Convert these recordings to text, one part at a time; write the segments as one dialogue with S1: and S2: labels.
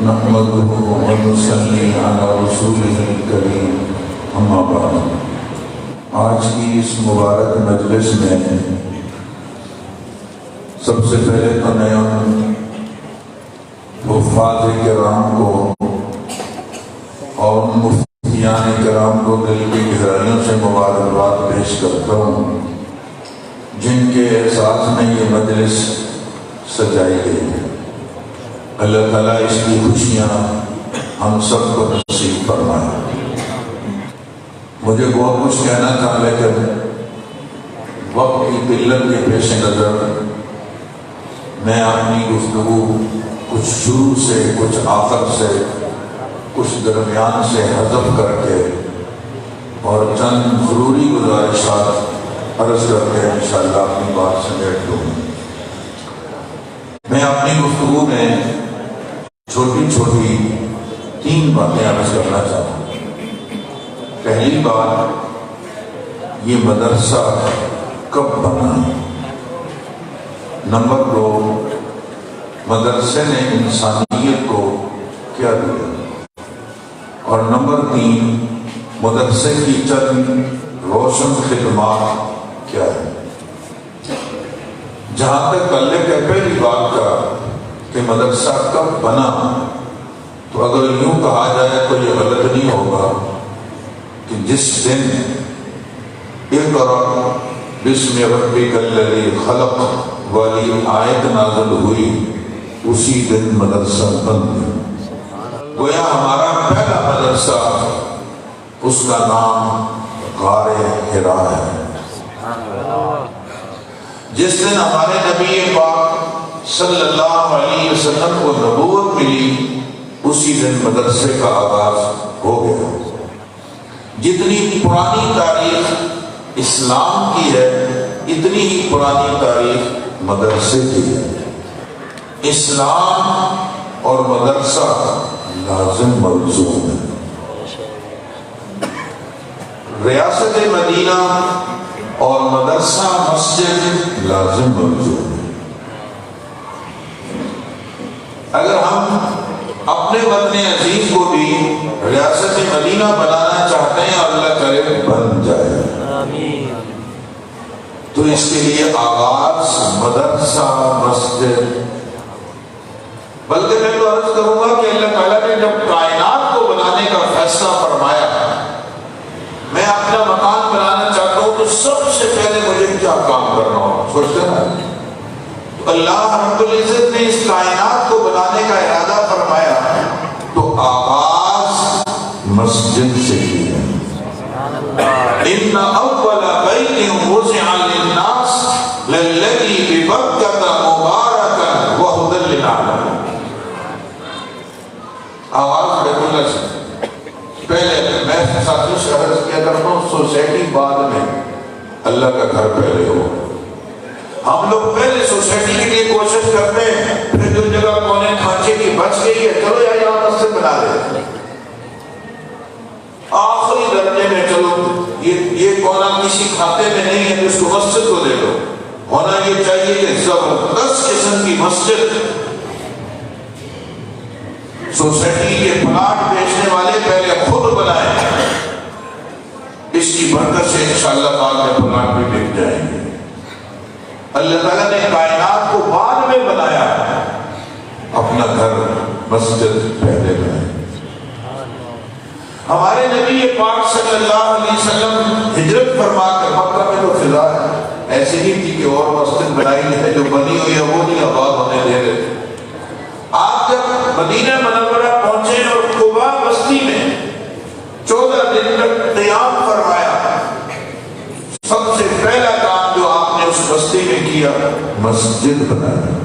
S1: نحمده ونصلي على رسوله الكريم اما بعد۔ آج کی اس مبارک مجلس میں سب سے پہلے تو میں ان حفاظ کرام کو اور ان مفتیان کرام کو دل کی گہرائیوں سے مبارکباد پیش کرتا ہوں جن کے احساس میں یہ مجلس سجائی گئی ہے۔ اللہ تعالیٰ اس کی خوشیاں ہم سب کو نصیب فرمائے۔ مجھے بہت کچھ کہنا تھا لیکن وقت کی قلت کے پیش نظر میں اپنی گفتگو کچھ شروع سے کچھ آخر سے کچھ درمیان سے حذف کر کے اور چند ضروری گزارشات عرض کر کے انشاءاللہ اپنی بات سمیٹ لوں۔ میں اپنی گفتگو میں چھوٹی چھوٹی 3 باتیں عرض کرنا چاہتا ہوں۔ پہلی بات، یہ مدرسہ کب بنا؟ نمبر 2، مدرسے نے انسانیت کو کیا دیا؟ اور نمبر 3، مدرسے کی چند روشن خدمات کیا ہے؟ جہاں تک تعلق ہے پہلی بات کا کہ مدرسہ کب بنا، تو اگر یوں کہا جائے تو یہ غلط نہیں ہوگا کہ جس دن اقرأ بسم ربک الذی خلق والی آیت نازل ہوئی اسی دن مدرسہ بن گیا۔ گویا ہمارا پہلا مدرسہ اس کا نام غار حرا ہے۔ جس دن ہمارے نبی پاک صلی اللہ علیہ وسلم کو نبوت ملی اسی دن مدرسے کا آغاز ہو گیا۔ جتنی پرانی تاریخ اسلام کی ہے اتنی ہی پرانی تاریخ مدرسے کی ہے۔ اسلام اور مدرسہ لازم ملزوم ہے۔ ریاست مدینہ اور مدرسہ مسجد لازم ملزوم ہے۔ اگر ہم اپنے وطن عزیز کو بھی ریاست مدینہ بنانا چاہتے ہیں، اللہ کرے بن جائے، تو اس کے لیے آغاز مدرسہ مسجد۔ بلکہ میں تو عرض کروں گا کہ اللہ تعالیٰ نے جب کائنات کو بنانے کا فیصلہ فرمایا، میں اپنا مکان بنانا چاہتا ہوں تو سب سے پہلے مجھے کیا کام کرنا ہوگا؟ سوچتے ہیں اللہ رب العزت نے اس کائنات کو بنانے کا ارادہ فرمایا تو آغاز مسجد سے کیا۔ ان اول بیت وضع للناس للذی ببکۃ مبارکا وہدی للعالمین۔ آغاز بیت اللہ سے۔ پہلے میں ساتھیوں سے عرض کیا کرتا ہوں سوسائٹی بعد میں، اللہ کا گھر پہلے ہو۔ ہم لوگ پہلے سوسائٹی کے لیے کوشش کرتے ہیں، پھر جو جگہ کونے کھانچے کی بچ گئی ہے چلو یہاں مسجد بنا دیں۔ آخری درجے میں چلو یہ کونا کسی کھاتے میں نہیں ہے تو اس کو مسجد کو دے دو۔ ہونا یہ چاہیے کہ زبردست قسم کی مسجد۔ سوسائٹی کے پلاٹ بیچنے والے پہلے خود بنائیں، اس کی برکت سے انشاءاللہ بعد میں پلاٹ بھی بک جائیں گے۔ اللہ تعالیٰ نے کائنات کو بعد میں بنایا، اپنا گھر مسجد پہلے بنایا۔ ہمارے نبی پاک صلی اللہ علیہ وسلم ہجرت فرما کر مکہ میں تو فضا ہے، ایسی نہیں تھی کہ اور مسجد بنائی ہے، جو بنی ہوئی ہے وہ نہیں آباد ہونے دے رہے۔ آپ جب مدینہ منورہ پہنچے اور قباء بستی میں 14 دن تک قیام فرمایا، سب سے پہلا کام جو آپ نے اس بستی میں کیا مسجد بنایا۔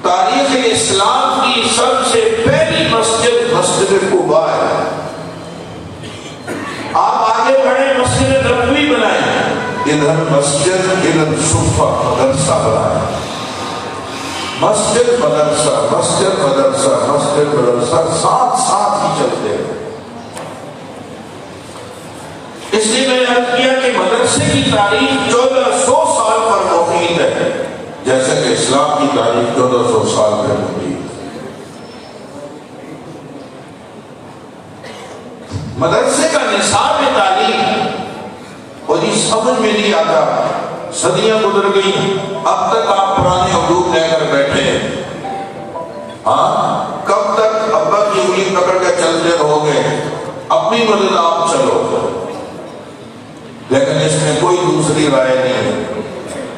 S1: تاریخ اسلام کی سب سے پہلی مسجد مسجد قباء ہے۔ آپ آگے بڑھے مسجد نبوی بنائیں، ادھر مسجد ادھر صفہ مدرسہ بنایا۔ مسجد مدرسہ مسجد مدرسہ مسجد مدرسہ ساتھ ساتھ ہی چلتے ہیں۔ اس لیے میں نے عرض کیا کہ مدرسے کی تاریخ 1400 سال پر مفید ہے، جیسے کہ اسلام کی تاریخ 1400 سال پر مفید ہے۔ مدرسے کا نصاب تعلیم اور یہ سمجھ میں نہیں آتا، صدیاں گزر گئی، اب تک آپ پرانے حدود لے کر بیٹھے ہیں۔ ہاں، کب تک ابا کی انگلی پکڑ کے چلتے رہو گے؟ اپنی مدد آپ چلو، لیکن اس میں کوئی دوسری رائے نہیں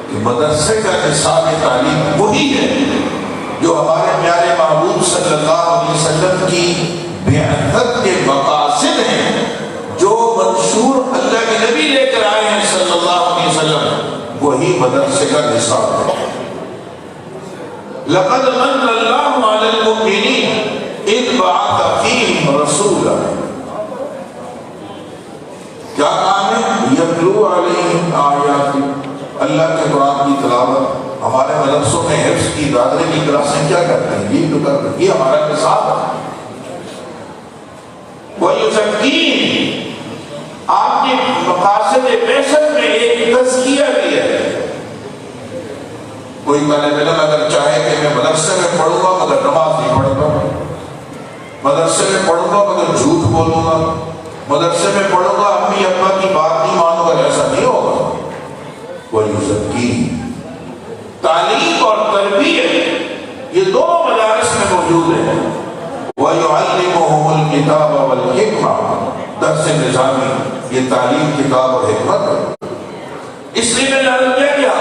S1: کہ مدرسے کا نصاب تعلیم وہی ہے جو ہمارے پیارے محبوب صلی اللہ علیہ وسلم کی بعثت کے مقاصد ہیں، جو منشور اللہ کے نبی لے کر آئے ہیں صلی اللہ علیہ وسلم، وہی مدرسے کا نصاب ہے۔ لقد من اللہ علی المؤمنین اذ بعث فیہم رسولا، کیا کام ہے؟ یتلو علیہم آیات، اللہ کے قرآن کی تلاوت۔ ہمارے مدرسوں میں حفظ کی دادرے کی کلاسیں کیا کرتے ہیں؟ یہ تو کرتے ہیں، یہ ہمارا نصاب ہے۔ وَيُزَكِّيهِمْ، آپ کے مقاصد بعثت میں ایک تزکیہ بھی ہے۔ کوئی طالب علم اگر چاہے کہ میں مدرسے میں پڑھوں گا مگر نماز نہیں پڑھوں گا، مدرسے میں پڑھوں گا مگر جھوٹ بولوں گا، مدرسے میں پڑھوں گا امی ابا کی بات نہیں مانوں گا، ایسا نہیں ہوگا۔ وَيُزَكِّيهِمْ، تعلیم اور تربیت یہ دونوں مدارس میں موجود ہیں۔ وَيُعَلِّمُهُمُ الْكِتَابَ وَالْحِكْمَةَ، درس نظامی یہ تعلیم، کتاب اور حکمت ہے۔ اس لیے میں نے کیا کیا،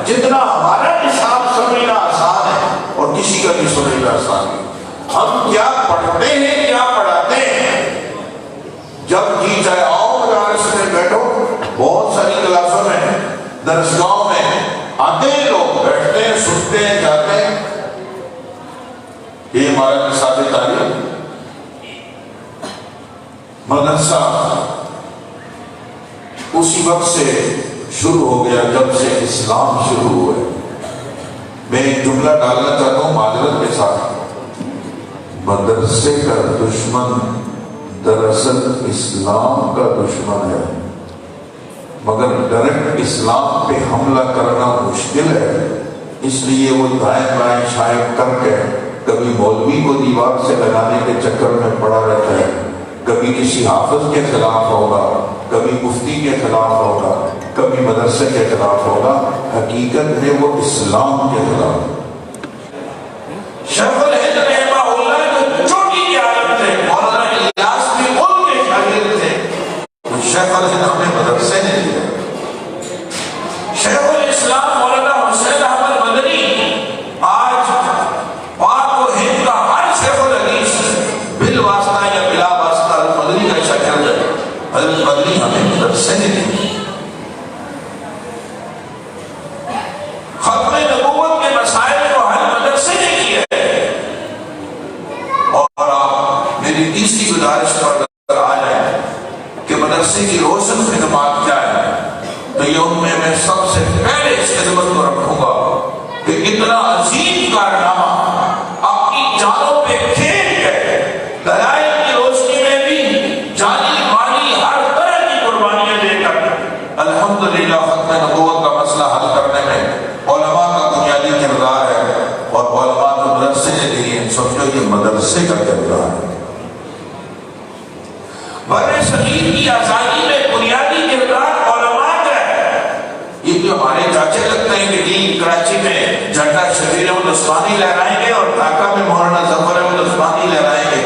S1: جتنا ہمارا نصاب سمجھنا آسان ہے اور کسی کا بھی سمجھنا آسان ہے، ہم کیا پڑھتے ہیں کیا پڑھاتے ہیں، جب جی چاہے آؤ مدارس میں بیٹھو، بہت ساری کلاسوں میں درسگاہوں میں آتے ہیں لوگ، بیٹھتے ہیں، سنتے ہیں، جاتے ہیں۔ یہ ہمارا نصاب تعلیم۔ مدرسہ اسی وقت سے شروع ہو گیا جب سے اسلام شروع ہوئے۔ میں ایک جملہ ڈالنا چاہتا ہوں معذرت کے ساتھ، مدرسے کا دشمن دراصل اسلام کا دشمن ہے، مگر ڈائریکٹ اسلام پہ حملہ کرنا مشکل ہے، اس لیے وہ دائیں بائیں شائع کر کے کبھی مولوی کو دیوار سے لگانے کے چکر میں پڑا رہتا ہے، کبھی کسی حافظ کے خلاف ہوگا، کبھی مفتی کے خلاف ہوگا، کبھی مدرسے کے خلاف ہوگا، حقیقت میں وہ اسلام کے خلاف۔ شیخ الہند رحمہ اللہ جو چوٹی کے عالم تھے، مولانا الیاس بھی ان کے شاگرد تھے، شیخ الہند ہمیں مدرسے نے دیا۔ شیخ الاسلام مولانا حسین احمد مدنی آج پاک و ہند کا ہر شیخ الحدیث بالواسطہ یا بلا واسطہ مدنی کا شاگرد ہے۔ حضرت مدنی ہمیں مدرسے نے دی۔ ختم نبوت کے مسائل کو حل مدرسے نے کیا ہے۔ اور آپ میری تیسری گزارش پر آ جائیں کہ مدرسے کی روشن خدمات کیا ہے، تو یہ ان میں سب سے پہلے اس خدمت کو رکھوں گا کہ اتنا عظیم کارنامہ اپنی جانوں پہ کھیل کے دلائل کی روشنی میں بھی جانی مالی ہر طرح کی قربانیاں دے کر الحمدللہ ختم نبوت کا مسئلہ حل کرنے میں علماء کا بنیادی کردار ہے، اور علماء جو مدرسے نے دیے سمجھو یہ مدرسے کا کردار ہے۔ بر صغیر کی آزادی میں بنیادی کردار علماء کا ہے۔ یہ جو ہمارے چاچے لگتے ہیں کہ جی کراچی میں جھنڈا شبیر احمد عثمانی لہرائیں گے اور ڈھاکہ میں مولانا ظفر احمد عثمانی لہرائیں گے،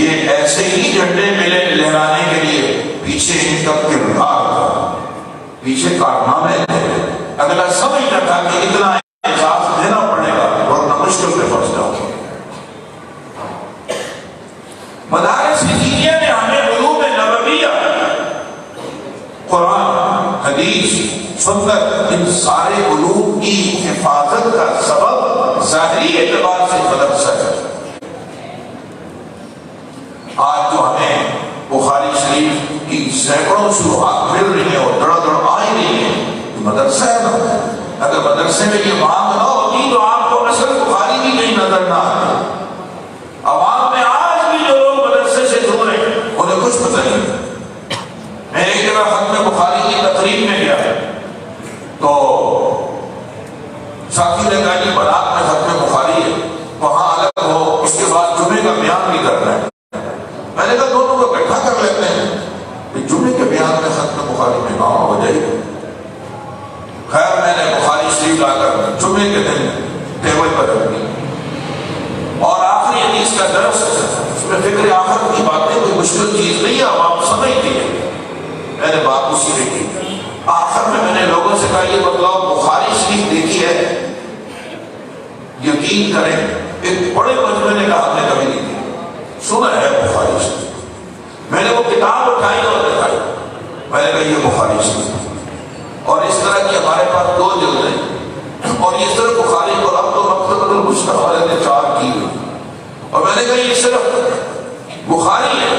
S1: یہ ایسے ہی جھنڈے ملے لہرانے کے لیے پیچھے ان کا کردار تھا، پیچھے کارنامے تھے۔ اگلا سمجھنا تھا کہ اتنا احساس دینا پڑے گا ورنہ مشکل میں پھنس جاؤ۔ مدارس دینیہ نے ہمیں علوم نبویہ، قرآن، حدیث، سنت، ان سارے علوم کی حفاظت کا سبب ظاہری اعتبار سے مدرسہ ہے۔ آج جو ہمیں بخاری شریف کی سینکڑوں شروحات مل رہی ہیں اور دڑ دڑ آ ہی رہی ہیں، مدرسہ ہے نا۔ اگر مدرسے میں یہ مانگ نہ ہوتی تو آپ کو اصل بخاری بھی کہیں نظر نہ آتی۔ عوام میں آج بھی جو لوگ مدرسے سے دور ہیں انہیں کچھ پتہ نہیں۔ میں ایک جگہ ختم بخاری کی تقریب میں گیا تو ساتھی نے کہا کہ برات میں ختم بخاری ہے، وہاں الگ ہو، اس کے بعد جمعے کا بیان بھی کرنا ہے۔ میں نے کہا دونوں کو اکٹھا کر لیتے ہیں۔ بخاری میں کہاں ہو جائے گی. خیر میں نے بخاری شریف لا کر جمعے کے دن ٹیبل پر رکھ دی اور آخری حدیث کا درس اس میں فکر آخر کی باتیں کوئی مشکل چیز نہیں ہے، عوام سمجھتی ہے. میں نے بات اسی میں کی. آخر میں نے لوگوں سے کہا یہ بتلاؤ بخاری شریف دیکھی ہے؟ یقین کریں ایک بڑے مجمع نے کہا ہم نے کبھی نہیں دیکھی. سنا ہے بخاری شریف. میں نے وہ کتاب اٹھائی اور دکھائی. میں نے کہا یہ بخاری شریف، اور اس طرح کی ہمارے پاس 2 جلدیں، اور یہ صرف بخاری کو اب تو مکتبۃ المشتبہ والے نے 4 کی ہوئی. اور میں نے کہا یہ صرف بخاری ہے،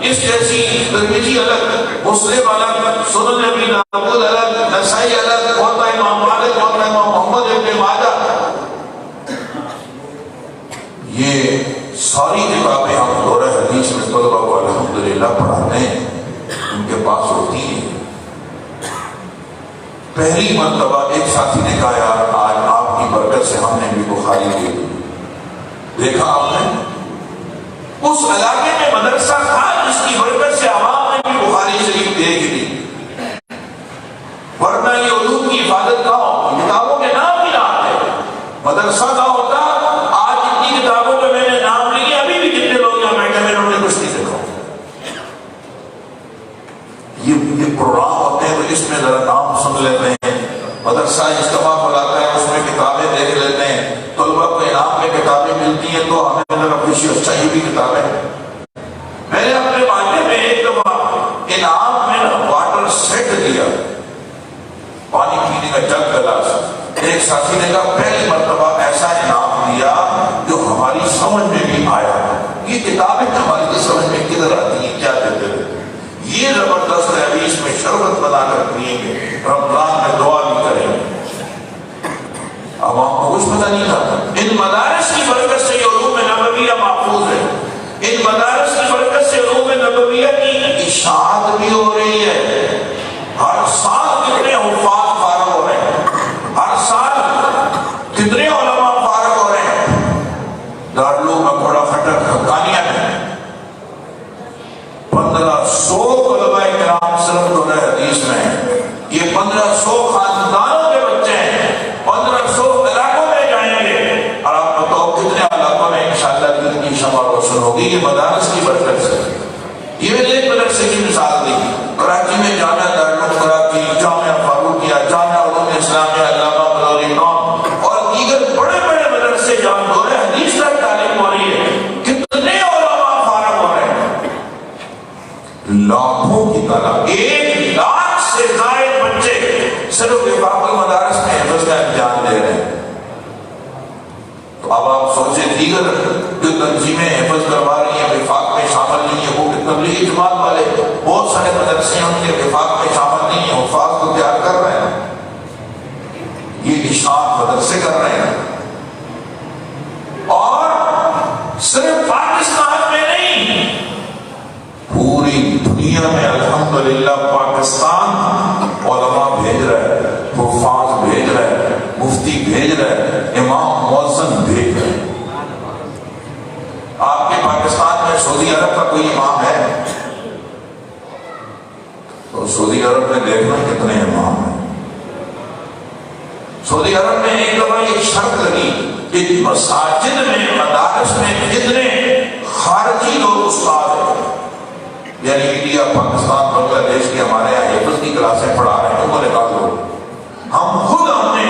S1: اس جیسی ترمذی الگ، مسلم الگ، سنن ابی داؤد الگ، نسائی الگ، موطا امام مالک، موطا امام محمد ابن ماجہ، یہ ساری کتابیں ہم دورہ حدیث میں طلبہ کو الحمدللہ پڑھاتے ہیں، ان کے پاس ہوتی ہیں. پہلی مرتبہ ایک ساتھی نے کہا یار آج آپ کی برکت سے ہم نے بھی بخاری لے لی. دیکھا آپ نے اس علاقے میں مدرسہ تھا جس کی برکت سے عوام نے بھی بخاری شریف دیکھ لی، ورنہ یہ علوم کی حفاظت کا ہو کتابوں کے نام بھی نہ آتے. مدرسہ کا ہوتا آج اتنی کتابوں کے میں نے نام لیے، ابھی بھی کتنے لوگ یہاں بیٹھے میں انہوں نے کچھ نہیں دیکھا. یہ پروگرام ہوتے ہیں تو اس میں ذرا نام سن لیتے ہیں، مدرسہ اجتماع بلاتا ہے اس میں کتابیں دیکھ لیتے ہیں، طلبہ کو انعام میں کتابیں ملتی ہیں تو ہمیں ذرا خوشی اور چاہیے بھی کتابیں. میں نے اپنے معاملے میں ایک دفعہ انعام میں واٹر سیٹ دیا، پانی پینے کا جگ گلاس. ایک ساتھی نے کہا پہلی مرتبہ ایسا انعام دیا جو ہماری سمجھ میں بھی آیا. یہ کتابیں ہماری سمجھ میں کدھر آتی ہیں، کیا دیتے رہتے. یہ زبردست ہے، ابھی اس میں شربت بنا کر پیئیں گے، رمضان میں دعا بھی کریں گے. عوام کو کچھ پتہ نہیں تھا. ان مدارس کی برکت سے یہ علوم نبویہ محفوظ ہے. ان مدارس کی برکت سے علوم نبویہ کی اشاعت بھی ہو رہی ہے. ہر سال کتنے حفاظ فارغ ہو رہے ہیں، ہر سال کتنے علماء فارغ ہو رہے ہیں. دارالعلوم میں بڑا خٹک حقانیہ میں 1500 علماء کرام صرف دورہ حدیث میں ہیں. یہ 1500 خاندانوں کے بچے ہیں، 1500 علاقوں میں جائیں گے، اور آپ بتاؤ کتنے علاقوں میں انشاءاللہ دین کی شمع روشن ہوگی. یہ مدارس کی برکت سے. یہ میں نے ایک مدرسے کی مثال دی. کراچی میں جامعہ دارالعلوم کراچی، جامعہ فاروقیہ، جامعہ علوم اسلامیہ علامہ بلوری نام، اور دیگر بڑے بڑے مدرسے جہاں دورہ حدیث تک تعلیم ہو رہی ہے. کتنے علماء فارغ ہو رہے ہیں، لاکھوں کی تعداد. 1 لاکھ سے زائد بچے صرف وفاق المدارس میں حفظ کا امتحان دے رہے ہیں. تو اب آپ سوچیں دیگر جو تنظیمیں حفظ کروا رہی ہیں وفاق میں شامل نہیں ہے، وہ تبلیغی جماعت والے بہت سارے مدرسے ان کے وفاق میں شامل نہیں ہیں، حفاظ کو تیار کر رہے ہیں. یہ اشاعت مدرسے کر رہے ہیں. اور صرف پاکستان میں نہیں، پوری دنیا میں الحمدللہ پاکستان علماء بھیج رہا ہے، حفاظ بھیج رہا ہے، مفتی بھیج رہا ہے، امام مؤذن بھیج رہا ہے. آپ کے پاکستان میں سعودی عرب کا کوئی امام ہے تو سعودی عرب میں دیکھنا کتنے امام ہیں. سعودی عرب میں ایک دفعہ یہ شرط لگی کہ مساجد میں مدارس میں کتنے خارجی لوگ استاد ہیں، یعنی انڈیا پاکستان بنگلہ دیش کے ہمارے یہاں حفظ کی کلاسیں پڑھا رہے ہیں، ان کو نکال دو. ہم خود اپنے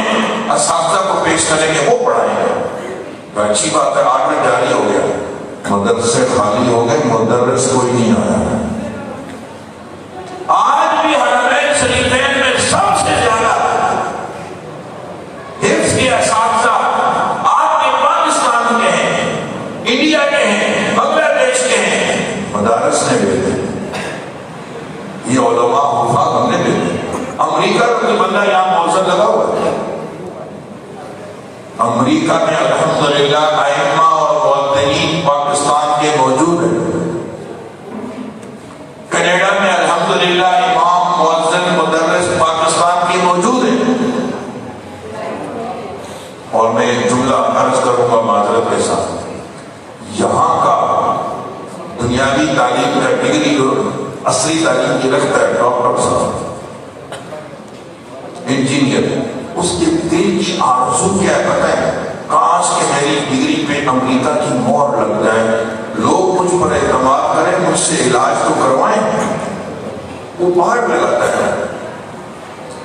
S1: اساتذہ کو پیش کریں گے، وہ پڑھائیں گے. اچھی بات ہے، آرڈر جاری ہو گیا، مدرسے خالی ہو گئے، مدرس کوئی نہیں آیا. آج بھی حرمین شریفین میں سب سے زیادہ حفظ کے اساتذہ آپ کے پاکستان کے ہیں، انڈیا کے ہیں، بنگلہ دیش کے ہیں. مدارس نے بھیجے، یہ علماء حفاظ ہم نے بھیجے. امریکہ کا کوئی بندہ یہاں موزن لگا ہوا ہے. امریکہ میں الحمدللہ ائمہ اور معتدین پاکستان کے موجود ہیں. کینیڈا میں الحمدللہ امام مؤذن مدرس پاکستان کے موجود ہیں. اور میں ایک جملہ عرض کروں گا معذرت کے ساتھ، یہاں کا دنیاوی تعلیم کا ڈگری جو اصلی تعلیم کی رکھتا ہے ڈاکٹر صاحب، انجینئر، اس کے دل کی آرزو کیا ہے پتہ ہے؟ کاش کہ میری ڈگری پہ امریکہ کی مہر لگ جائے، لوگ مجھ پر اعتماد کریں، مجھ سے علاج تو کروائیں۔ وہ باہر لگاتا ہے،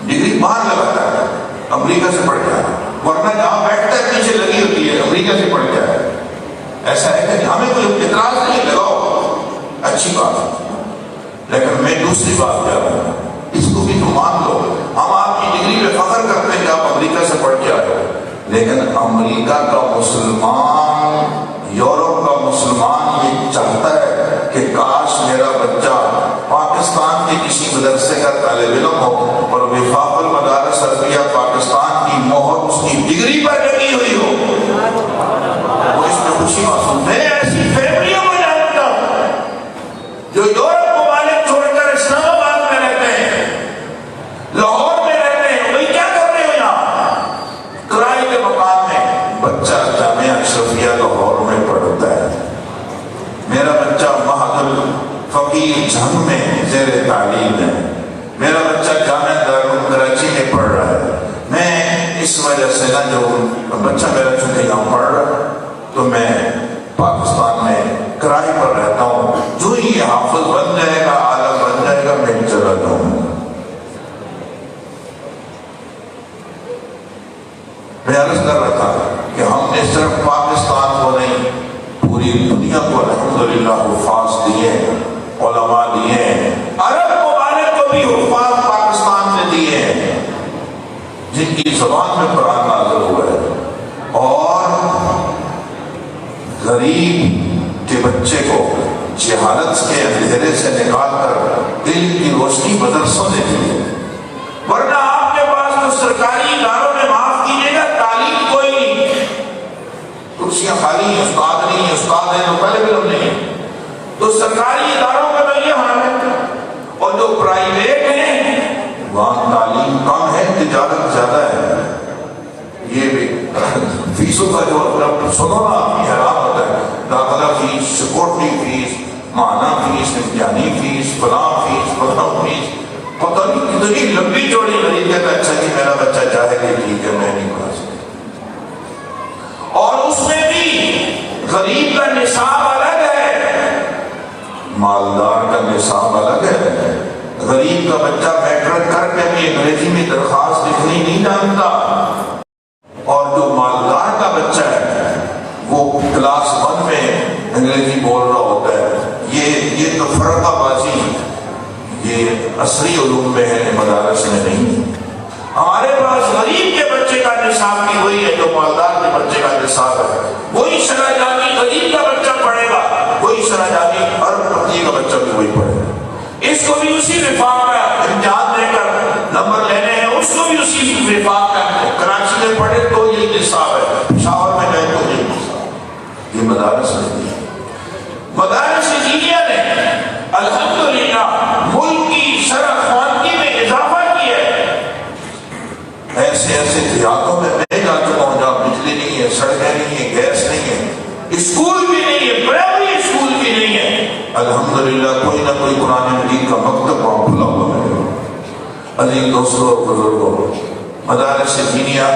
S1: ڈگری باہر لگاتا ہے، امریکہ سے پڑھ جائے، ورنہ جہاں بیٹھتا ہے پیچھے لگی ہوتی ہے امریکہ سے پڑھ جائے۔ ایسا ہے کہ ہمیں کوئی اعتراض نہیں، لگاؤ، اچھی بات ہے، لیکن میں دوسری بات کہہ رہا ہوں، اس کو بھی تو مان لو۔ ہم آپ کی ڈگری پہ فخر کرتے ہیں کہ آپ امریکہ سے پڑھ کے آئے، لیکن امریکہ کا مسلمان، یورپ کا مسلمان یہ چاہتا ہے کہ کاش میرا بچہ پاکستان کے کسی مدرسے کا طالب علم ہو اور وفاق المدارس عربیہ پاکستان کی مہر اس کی ڈگری پر لگی ہوئی ہو، وہ اس میں خوشی محسوس۔ میں ایسی فیملیوں کو جانتا ہوں جو یورپ ممالک چھوڑ کر اسلام آباد میں رہتے ہیں، لاہور میں رہتے ہیں، وہی کیا کر رہے ہو یہاں؟ کرائے کے مکان میں بچہ جامعہ اشرفیہ لاہور میں پڑھتا ہے، میرا بچہ معہد الفقیر جھنگ میں زیر تعلیم ہے، میرا بچہ جامعہ دارالعلوم کراچی میں پڑھ رہا ہے۔ میں اس وجہ سے نہ، جو بچہ میرا چونکہ یہاں پڑھ رہا ہے تو میں پاکستان میں کرائے پر رہتا ہوں، جو ہی حافظ بن جائے گا، عالم بن جائے گا، میں چلا جاؤں گا۔ میں عرض کر رہا تھا کہ ہم نے صرف پاکستان کو نہیں، پوری دنیا کو الحمدللہ حفاظ دیے، علماء دیے، عرب ممالک کو بھی حفاظ پاکستان سے دیے ہیں جن کی زبان میں قرآن نازل ہوا ہے، اور غریب کے بچے کو جہالت کے اندھیرے سے نکال کر دل کی روشنی مدرسوں نے دی ہے۔ ورنہ آپ کے پاس تو سرکاری اداروں میں، معاف کیجیے گا، تعلیم کوئی نہیں، کرسیاں خالی ہیں، استاد نہیں ہیں، استاد ہیں تو پہلے بھی ہم نہیں، تو سرکاری اداروں کا تو یہ حال ہے، اور جو پرائیویٹ ہیں وہاں تعلیم کم ہے، تجارت زیادہ ہے۔ یہ بھی فیسوں کا جو سنو نا حیران ہوتا ہے، داخلہ فیس، سیکورٹی فیس، ماہانہ فیس، امتحانی فیس، فلاں فیس، فلاں فیس، پتہ نہیں کتنی لمبی چوڑی غریب کہتا ہے اچھا جی میرا بچہ چاہے کہ ٹھیک ہے میں نہیں پڑھا سکتا، اور اس میں بھی غریب کا نصاب الگ ہے، مالدار کا نصاب الگ ہے۔ غریب کا بچہ میٹرک کر کے بھی انگریزی میں درخواست لکھنی نہیں جانتا، اور جو مالدار کا بچہ ہے وہ کلاس 1 میں انگریزی بول رہا ہوتا ہے۔ یہ تو فرقہ بازی، یہ عصری علوم میں ہے، مدارس میں نہیں۔ ہمارے پاس غریب کے بچے کا نصاب بھی وہی ہے جو مالدار کے بچے کا نصاب ہے، وہی شرح جامی غریب کا بچہ پڑھے گا، وہی شرح جامی ارب پتی کا بچہ بھی وہی پڑھے گا۔ اس کو بھی اسی وفاق کا امتحان دے کر نمبر لینے ہیں، اس کو بھی اسی وفاق کا، کراچی میں پڑھے تو یہی نصاب ہے، پشاور میں گئے تو یہی نصاب۔ یہ مدارس نہیں ہے، مدارس دینیہ نے الحمدللہ ملک کی شرح خواندگی میں اضافہ کیا ہے۔ ایسے ایسے دیہاتوں میں میں جا چکا ہوں جہاں بجلی نہیں ہے، سڑکیں نہیں ہیں، گیس نہیں ہے، اسکول بھی نہیں ہے، پرائمری اسکول بھی نہیں ہے، الحمدللہ کوئی نہ کوئی قرآن مجید کا مکتب وہاں کھلا ہوا ہے۔ عزیز دوستوں اور بزرگوں، مدارس دینیہ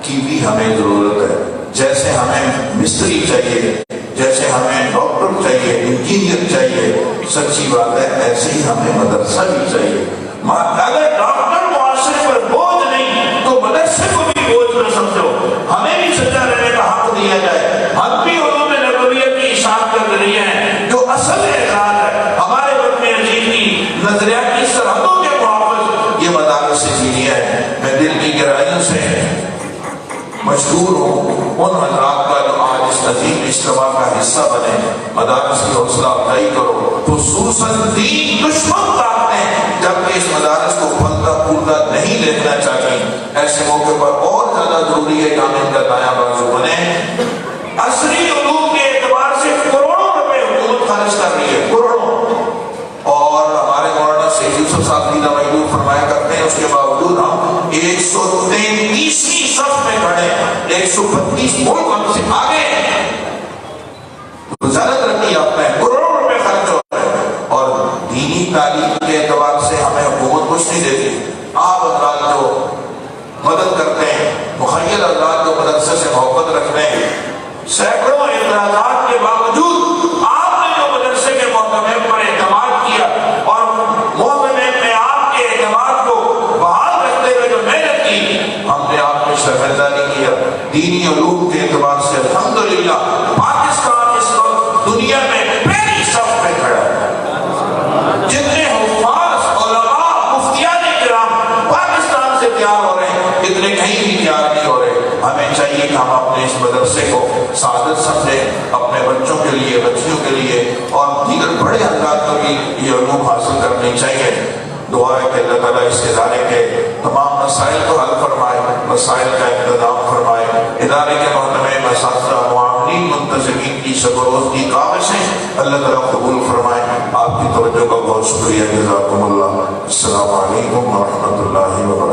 S1: کی بھی ہمیں ضرورت ہے، جیسے ہمیں مستری چاہیے، جیسے ہمیں ڈاکٹر چاہیے، انجینئر چاہیے، سچی بات ہے ایسے ہی ہمیں مدرسہ بھی چاہیے۔ اگر ڈاکٹر معاشرے پر بوجھ نہیں تو مدرسے کو بھی بوجھ نہ سمجھو، ہمیں بھی سجا رہنے کا حق دیا جائے۔ ہم بھی علوم نبویہ کی اشاعت کا ذریعہ ہیں، جو اصل اعزاز ہے ہمارے وطن عزیز کی نظریاتی سرحدوں کے محافظ یہ مدارس دینیہ ہے۔ میں دل کی گہرائیوں سے مشکور ہوں ان حضرات کا جو آج اس عظیم اجتماع کا حصہ بنے، مدارس کی حوصلہ افزائی کرو، خصوصاً دین دشمن طاقتیں جبکہ اس مدارس کو پھلتا پھولتا نہیں دیکھنا چاہتی، ایسے موقع پر اور زیادہ ضروری ہے کہ ہم ان کا دایاں بازو بنیں۔ عصری علوم کے اعتبار سے کروڑوں روپے حکومت خرچ کر رہی ہے، کروڑوں، اور ہمارے مولانا سید یوسف صاحب کی محدود فرمایا کرتے ہیں، اس کے باوجود ہم 133ویں صف میں کھڑے ہیں، 132 ملک ہم سے آگے ہیں، زیادہ ترقی یافتہ ہے، کروڑوں روپے خرچ ہو رہے ہیں، اور دینی تعلیم کے اعتبار سے ہمیں حکومت کچھ نہیں دیتی۔ آپ حضرات جو حضرات کو مدرسے سے محبت رکھتے ہیں، سینکڑوں اعتراضات کے باوجود آپ نے جو مدرسے کے محتمم پر اعتماد کیا اور محتمم میں آپ کے اعتماد کو بحال رکھتے ہوئے جو محنت کی، ہم نے آپ میں شرمندہ نہیں کیا۔ دینی علوم کے اعتبار سے الحمدللہ پاکستان اس وقت دنیا میں پہلی صف میں کھڑا ہے۔ جتنے حفاظ علماء مفتیان کرام پاکستان سے تیار ہو رہے ہیں، اتنے کہیں بھی تیار نہیں ہو رہے۔ ہمیں چاہیے کہ ہم اپنے اس مدرسے کو سعادت سمجھیں، اپنے بچوں کے لیے، بچیوں کے لیے اور دیگر بڑے حضرات کو بھی یہ علوم حاصل کرنی چاہیے۔ دعا ہے کہ اللہ تعالیٰ اس ادارے کے تمام مسائل کو حل فرمائے، مسائل کا انتظام فرمائے، ادارے کے محتمم اساتذہ، معاونین، منتظمین کی شب و روز کی کاوشیں اللہ تعالیٰ قبول فرمائے۔ آپ کی توجہ کا بہت شکریہ، جزاکم اللہ۔ السلام علیکم ورحمۃ اللہ وبرکاتہ۔